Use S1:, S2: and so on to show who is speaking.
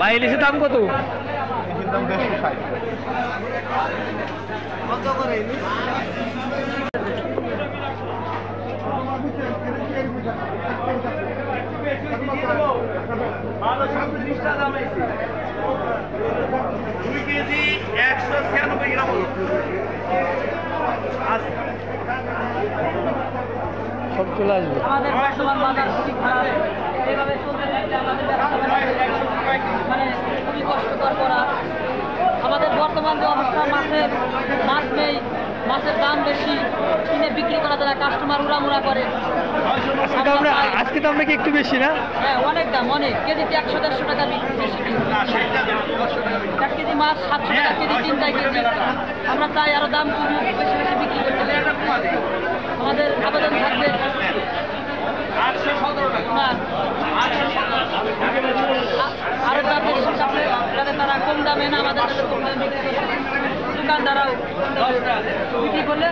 S1: ভাই ইলিশের দাম কত?
S2: দাম 160 কত করে
S1: সব চলে আসবে।
S3: আমাদের বর্তমান বাজার খুবই খারাপ, এইভাবে চলতে থাকলে আমাদের মানে খুবই কষ্টকর করা। আমাদের বর্তমান যে অবস্থা, মাছ নেই, মাছের দাম বেশি, কিনে বিক্রি করা যায় না, কাস্টমার উড়ামুড়া করে।
S1: আজকে তো আমরা কি একটু বেশি না?
S3: হ্যাঁ, অনেক দাম, অনেক। কেজিতে 100-150 টাকা বেশি। 1 কেজি মাছ 700 টাকা কেজি, 3 কেজি। আমরা চাই আরো দাম বেশি বেশি বিক্রি করতে। আমাদের আবেদন থাকবে আরো দাম বেশি যাতে তারা কম দামে না আমাদের কাছে কম দামে বিক্রি করে। দোকানদাররাও বিক্রি করলে